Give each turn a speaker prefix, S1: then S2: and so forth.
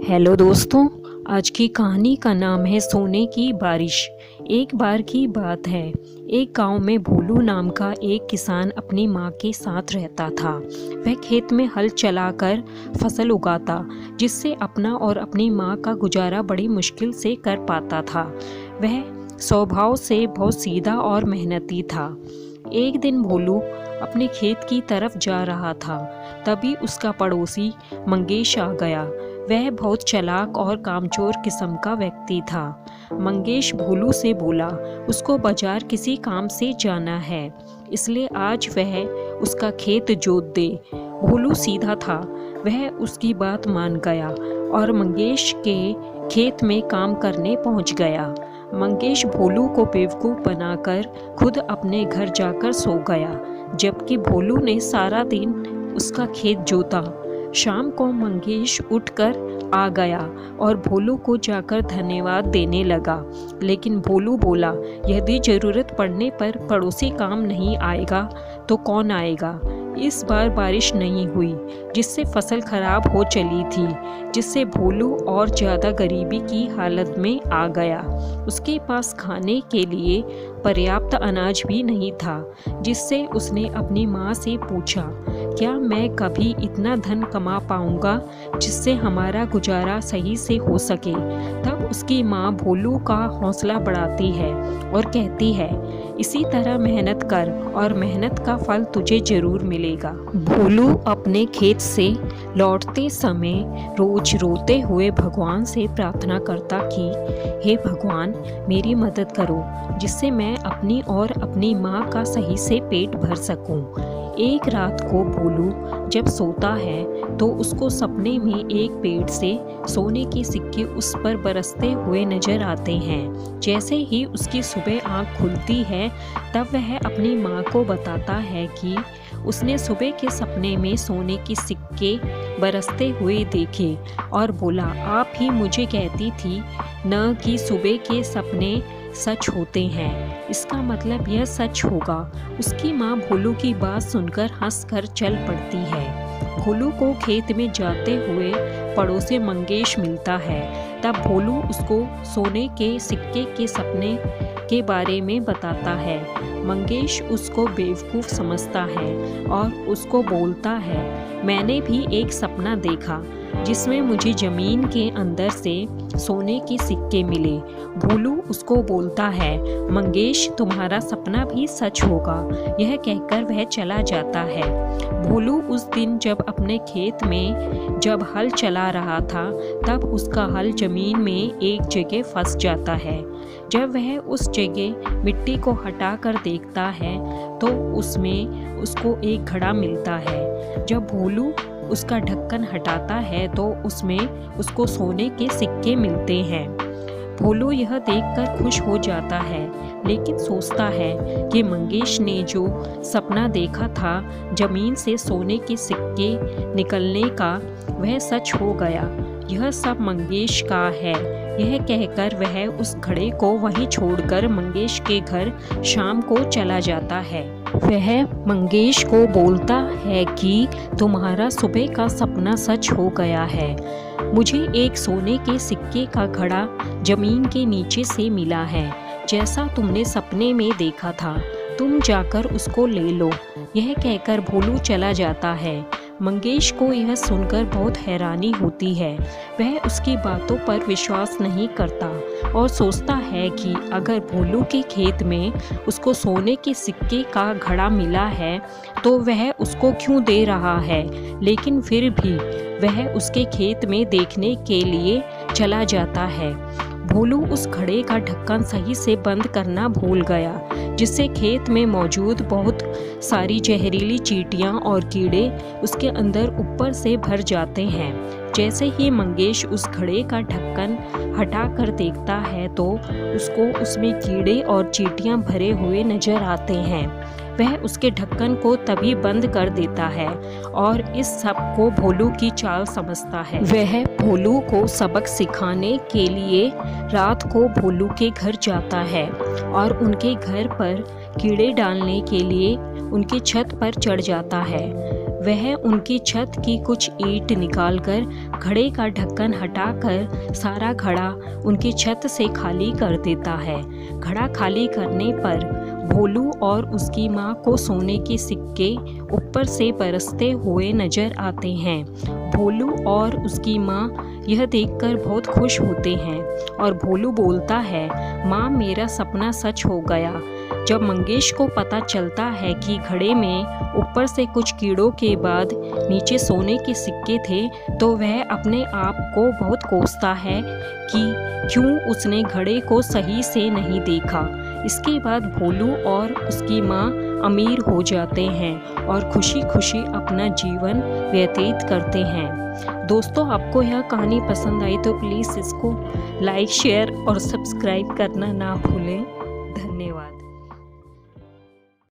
S1: Hello दोस्तों, आज की कहानी का नाम है सोने की बारिश। एक बार की बात है, एक गांव में भोलू नाम का एक किसान अपनी माँ के साथ रहता था। वह खेत में हल चलाकर फसल उगाता, जिससे अपना और अपनी माँ का गुजारा बड़ी मुश्किल से कर पाता था। वह स्वभाव से बहुत सीधा और मेहनती था। एक दिन भोलू अपने खेत की तरफ जा रहा था, तभी उसका पड़ोसी मंगेश आ गया। वह बहुत चालाक और कामचोर किस्म का व्यक्ति था। मंगेश भोलू से बोला, उसको बाजार किसी काम से जाना है, इसलिए आज वह उसका खेत जोत दे। भोलू सीधा था, वह उसकी बात मान गया और मंगेश के खेत में काम करने पहुंच गया। मंगेश भोलू को बेवकूफ़ बनाकर खुद अपने घर जाकर सो गया, जबकि भोलू ने सारा दिन उसका खेत जोता। शाम को मंगेश उठकर आ गया और भोलू को जाकर धन्यवाद देने लगा, लेकिन भोलू बोला, यदि ज़रूरत पड़ने पर पड़ोसी काम नहीं आएगा तो कौन आएगा। इस बार बारिश नहीं हुई, जिससे फसल खराब हो चली थी, जिससे भोलू और ज़्यादा गरीबी की हालत में आ गया। उसके पास खाने के लिए पर्याप्त अनाज भी नहीं था, जिससे उसने अपनी माँ से पूछा, क्या मैं कभी इतना धन कमा पाऊँगा जिससे हमारा गुजारा सही से हो सके। तब उसकी माँ भोलू का हौसला बढ़ाती है और कहती है, इसी तरह मेहनत कर और मेहनत का फल तुझे जरूर मिलेगा। भोलू अपने खेत से लौटते समय रोज रोते हुए भगवान से प्रार्थना करता कि हे भगवान, मेरी मदद करो, जिससे मैं अपनी और अपनी माँ का सही से पेट भर सकूं। एक रात को भोलू जब सोता है तो उसको सपने में एक पेड़ से सोने के सिक्के उस पर बरसते हुए नजर आते हैं। जैसे ही उसकी सुबह आँख खुलती है, तब वह अपनी माँ को बताता है कि उसने सुबह के सपने में सोने के सिक्के बरसते हुए देखे और बोला, आप ही मुझे कहती थी न कि सुबह के सपने सच होते हैं, इसका मतलब यह सच होगा। उसकी माँ भोलू की बात सुनकर हंसकर चल पड़ती है। भोलू को खेत में जाते हुए पड़ोसी मंगेश मिलता है। तब भोलू उसको सोने के सिक्के के सपने के बारे में बताता है। मंगेश उसको बेवकूफ़ समझता है और उसको बोलता है, मैंने भी एक सपना देखा जिसमें मुझे ज़मीन के अंदर से सोने के सिक्के मिले। भोलू उसको बोलता है, मंगेश, तुम्हारा सपना भी सच होगा। यह कहकर वह चला जाता है। भोलू उस दिन जब अपने खेत में जब हल चला रहा था, तब उसका हल ज़मीन में एक जगह फंस जाता है। जब वह उस जगह मिट्टी को हटा कर देखता है तो उसमें उसको एक घड़ा मिलता है। जब भोलू उसका ढक्कन हटाता है तो उसमें उसको सोने के सिक्के मिलते हैं। भोलू यह देखकर खुश हो जाता है, लेकिन सोचता है कि मंगेश ने जो सपना देखा था जमीन से सोने के सिक्के निकलने का, वह सच हो गया। यह सब मंगेश का है। यह कहकर वह उस घड़े को वहीं छोड़कर मंगेश के घर शाम को चला जाता है। वह मंगेश को बोलता है कि तुम्हारा सुबह का सपना सच हो गया है। मुझे एक सोने के सिक्के का घड़ा जमीन के नीचे से मिला है, जैसा तुमने सपने में देखा था। तुम जाकर उसको ले लो। यह कहकर भोलू चला जाता है। मंगेश को यह सुनकर बहुत हैरानी होती है। वह उसकी बातों पर विश्वास नहीं करता और सोचता है कि अगर भोलू के खेत में उसको सोने के सिक्के का घड़ा मिला है तो वह उसको क्यों दे रहा है। लेकिन फिर भी वह उसके खेत में देखने के लिए चला जाता है। भोलू उस घड़े का ढक्कन सही से बंद करना भूल गया, जिससे खेत में मौजूद बहुत सारी जहरीली चींटियां और कीड़े उसके अंदर ऊपर से भर जाते हैं। जैसे ही मंगेश उस घड़े का ढक्कन हटा कर देखता है तो उसको उसमें कीड़े और चींटियां भरे हुए नजर आते हैं। वह उसके ढक्कन को तभी बंद कर देता है और इस सब को भोलू की चाल समझता है। वह भोलू को सबक सिखाने के लिए रात को भोलू के घर जाता है और उनके घर पर कीड़े डालने के लिए उनकी छत पर चढ़ जाता है। वह उनकी छत की कुछ ईंट निकालकर घड़े का ढक्कन हटाकर सारा घड़ा उनकी छत से खाली कर देता है। घड़ा खाली करने पर भोलू और उसकी माँ को सोने के सिक्के ऊपर से बरसते हुए नजर आते हैं। भोलू और उसकी माँ यह देखकर बहुत खुश होते हैं और भोलू बोलता है, माँ मेरा सपना सच हो गया। जब मंगेश को पता चलता है कि घड़े में ऊपर से कुछ कीड़ों के बाद नीचे सोने के सिक्के थे, तो वह अपने आप को बहुत कोसता है कि क्यों उसने घड़े को सही से नहीं देखा। इसके बाद भोलू और उसकी माँ अमीर हो जाते हैं और खुशी खुशी अपना जीवन व्यतीत करते हैं। दोस्तों, आपको यह कहानी पसंद आई तो प्लीज़ इसको लाइक, शेयर और सब्सक्राइब करना ना भूलें।